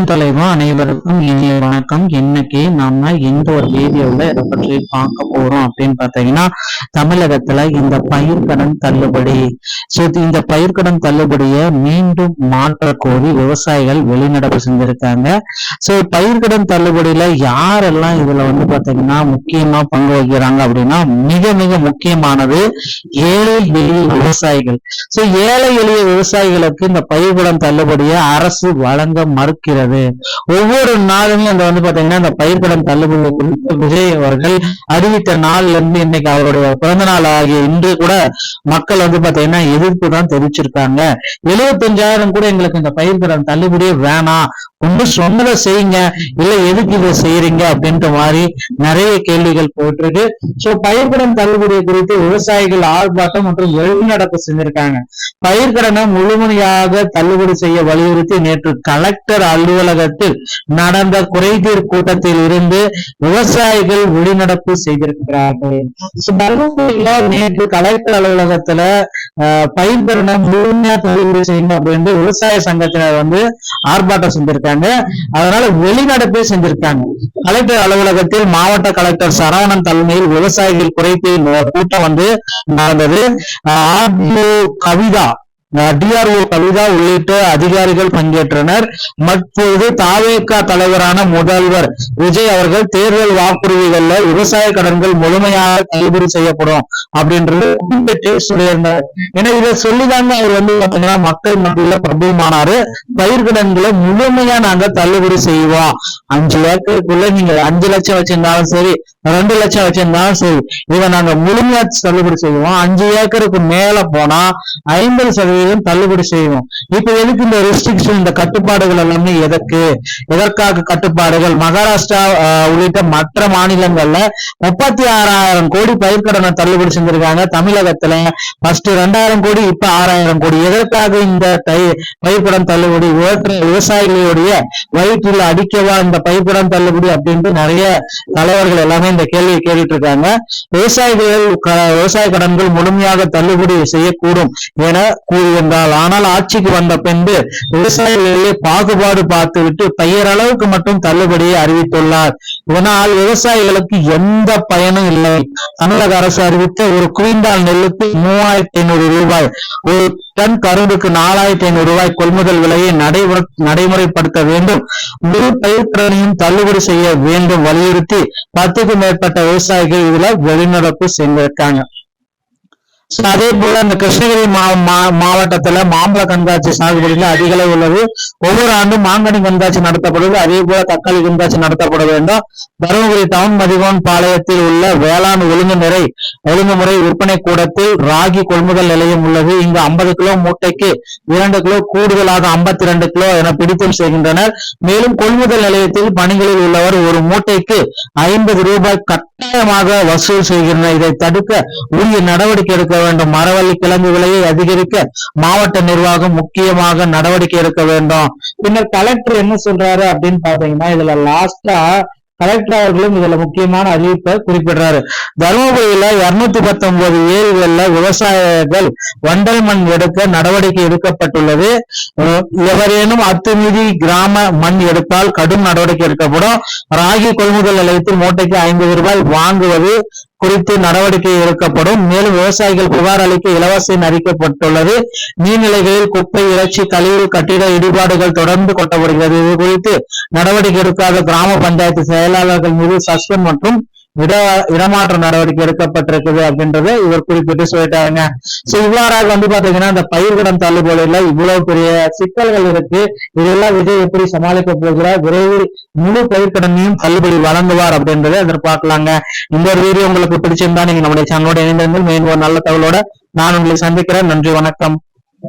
அன்புடன் தலைவன் அனைவருக்கும் இனிய வணக்கம். இன்னைக்கு நாம இந்த ஒரு வீடியோல இதை பற்றி பார்க்க போறோம் அப்படின்னு பாத்தீங்கன்னா, தமிழகத்துல இந்த பயிர்க்கடன் தள்ளுபடி. இந்த பயிர்க்கடன் தள்ளுபடியை மீண்டும் மாற்ற கோரி விவசாயிகள் வெளிநடப்பு செஞ்சிருக்காங்க. பயிர்க்கடன் தள்ளுபடியில யாரெல்லாம் இதுல பாத்தீங்கன்னா முக்கியமா பங்கு வகிக்கிறாங்க அப்படின்னா, மிக மிக முக்கியமானது ஏழை எளிய விவசாயிகள். ஏழை எளிய விவசாயிகளுக்கு இந்த பயிர்க்கடன் தள்ளுபடியை அரசு வழங்க மறுக்கிறது. ஒவ்வொரு நாளுமே பாத்தீங்கன்னா இந்த பயிர்க்கடன் தள்ளுபடி குறித்து விஜய் அவர்கள் அறிவித்த நாள்ல இருந்து இன்னைக்கு அவருடைய பிறந்த நாள் ஆகிய இன்று கூட மக்கள் பாத்தீங்கன்னா எதிர்ப்பு தான் தெரிவிச்சிருக்காங்க. 75,000 கூட எங்களுக்கு இந்த பயிர்க்கடன் தள்ளுபடியே வேணாம், ஒன்று சொன்னதை செய்யுங்க, இல்ல எதுக்கு இதை செய்யறீங்க அப்படின்ற மாதிரி நிறைய கேள்விகள் போயிட்டு இருக்கு. பயிர்க்கடன் தள்ளுபடி குறித்து விவசாயிகள் ஆர்ப்பாட்டம் மற்றும் வெளிநடப்பு செஞ்சிருக்காங்க. பயிர்க்கடனை முழுமையாக தள்ளுபடி செய்ய வலியுறுத்தி நேற்று கலெக்டர் அலுவலகத்தில் நடந்த குறைதீர் கூட்டத்தில் இருந்து விவசாயிகள் வெளிநடப்பு செய்திருக்கிறார்கள். நேற்று கலெக்டர் அலுவலகத்துல பயிர்க்கடனை முழுமையா தள்ளுபடி செய்யணும் அப்படின்னு விவசாய சங்கத்தினர் ஆர்ப்பாட்டம் செஞ்சிருக்காங்க. அதனால வெளிநடப்பே செஞ்சிருக்காங்க. கலெக்டர் அலுவலகத்தில் மாவட்ட கலெக்டர் சரவணன் தலைமையில் விவசாயிகள் குறைதீர் கூட்டம் நடந்தது. கவிதா டிஆர்ஓ கவிதா உள்ளிட்ட அதிகாரிகள் பங்கேற்றனர். மற்றொரு தாவேகா தலைவரான முதல்வர் விஜய் அவர்கள் தேர்தல் வாக்குறுதிகள்ல விவசாய கடன்கள் முழுமையாக தள்ளுபடி செய்யப்படும் அப்படின்றது சொல்லியிருந்தார். ஏன்னா இதை சொல்லிதாங்க அவர் பாத்தீங்கன்னா மக்கள் மத்தியில பிரபலமானாரு. பயிர்கடன்களை முழுமையா நாங்க தள்ளுபடி செய்வோம், 5 ஏக்கருக்குள்ள நீங்க 5 லட்சம் வச்சிருந்தாலும் சரி, 2 லட்சம் வச்சிருந்தாலும் சரி, இதை நாங்க முழுமையா தள்ளுபடி செய்வோம். 5 ஏக்கருக்கு மேல போனா 50% தள்ளுபடி செய்வோம். இப்ப எதுக்கு இந்த ரெஸ்ட்ரிக்ஷன், இந்த கட்டுப்பாடுகள் எல்லாமே எதற்காக கட்டுப்பாடுகள்? மகாராஷ்டிரா உள்ளிட்ட மற்ற மாநிலங்கள்ல 36,000 கோடி பயிர்க்கடனை தள்ளுபடி செஞ்சிருக்காங்க. தமிழகத்துல ஃபர்ஸ்ட் 2,000 கோடி, இப்ப 6,000 கோடி. எதற்காக இந்த பயிர்க்கடன் தள்ளுபடி? விவசாயிகளுடைய வயிற்றில் அடிக்கவா இந்த பயிர்க்கடன் தள்ளுபடி அப்படின்ட்டு நிறைய தலைவர்கள் எல்லாமே இந்த கேள்வியை கேட்டுட்டு இருக்காங்க. விவசாய கடன்கள் முழுமையாக தள்ளுபடி செய்யக்கூடும் என கூறியிருந்தால், ஆனால் ஆட்சிக்கு வந்த பின்பு விவசாயிகளிலே பாகுபாடு பார்த்துவிட்டு பெயரளவுக்கு மட்டும் தள்ளுபடியை அறிவித்துள்ளார். இதனால் விவசாயிகளுக்கு எந்த பயனும் இல்லை. தமிழக அரசு அறிவித்த ஒரு குவிண்டால் நெல்லுக்கு 3,500 ரூபாய், ஒரு டன் கரும்புக்கு 4,500 ரூபாய் கொள்முதல் விலையை நடைமுறைப்படுத்த வேண்டும். முழு பயிர்க்கடனையும் தள்ளுபடி செய்ய வேண்டும் வலியுறுத்தி 10க்கும் மேற்பட்ட விவசாயிகள் இதுல வெளிநடப்பு செஞ்சிருக்காங்க. அதே போல இந்த கிருஷ்ணகிரி மாவட்டத்துல மாம்பழ கண்காட்சி சாகுபடியில அதிக அளவு உள்ளது. ஒவ்வொரு ஆண்டும் மாங்கனி கண்காட்சி நடத்தப்படுது. அதே போல தக்காளி கண்காட்சி நடத்தப்பட வேண்டும். தருமபுரி டவுன் மதிகோன் பாளையத்தில் உள்ள வேளாண் ஒழுங்குமுறை விற்பனை கூடத்தில் ராகி கொள்முதல் நிலையம் உள்ளது. இங்கு 50 கிலோ மூட்டைக்கு 2 கிலோ கூடுதலாக 52 கிலோ என பிடித்தம் செய்கின்றனர். மேலும் கொள்முதல் நிலையத்தில் பணிகளில் உள்ளவர் ஒரு மூட்டைக்கு 50 ரூபாய் கட்டாயமாக வசூல் செய்கின்றனர். இதை தடுக்க உரிய நடவடிக்கை எடுக்க வேண்டும். மரவள்ளி கிழங்கு விலையை அதிகரிக்க மாவட்ட நிர்வாகம் முக்கியமாக நடவடிக்கை எடுக்க வேண்டும். பின்னர் கலெக்டர் என்ன சொல்றாரு அப்படின்னு பாத்தீங்கன்னா, இதுல லாஸ்டா கலெக்டர் அவர்களும் இதுல முக்கியமான அறிவிப்பை குறிப்பிடுறாரு. தருமபுரியில 219 ஏரிகள்ல விவசாயிகள் வண்டல் மண் எடுக்க நடவடிக்கை எடுக்கப்பட்டுள்ளது. எவரேனும் அத்துமீறி கிராம மண் எடுத்தால் கடும் நடவடிக்கை எடுக்கப்படும். ராகி கொள்முதல் நிலையத்தில் மூட்டைக்கு 50 ரூபாய் வாங்குவது குறித்து நடவடிக்கை எடுக்கப்படும். மேலும் விவசாயிகள் புகார் அளிக்க இலவசம் அறிவிக்கப்பட்டுள்ளது. நீர்நிலைகளில் குப்பை, இறைச்சி, கழிவு, கட்டிட இடிபாடுகள் தொடர்ந்து கொட்டப்படுகிறது. இது குறித்து நடவடிக்கை எடுக்காத கிராம பஞ்சாயத்து செயலாளர்கள் மீது சஸ்பெண்ட் மற்றும் இடமாற்ற நடவடிக்கை எடுக்கப்பட்டிருக்குது அப்படின்றத இவர் குறிப்பிட்டு சொல்லிட்டாங்க. இவ்வாறாக பாத்தீங்கன்னா இந்த பயிர்க்கடன் தள்ளுபடியில இவ்வளவு பெரிய சிக்கல்கள் இருக்கு. இதெல்லாம் விஜய் எப்படி சமாளிக்க போகிறார்? விரைவில் முழு பயிர்க்கடனையும் தள்ளுபடி வழங்குவார் அப்படின்றத எதிர்பார்க்கலாங்க. இந்த ஒரு வீடியோ உங்களுக்கு பிடிச்சிருந்தா நீங்க நம்முடைய சேனலோட இணைந்திருந்தால் மேலும் ஒரு நல்ல தகவலோட நான் உங்களை சந்திக்கிறேன். நன்றி, வணக்கம்.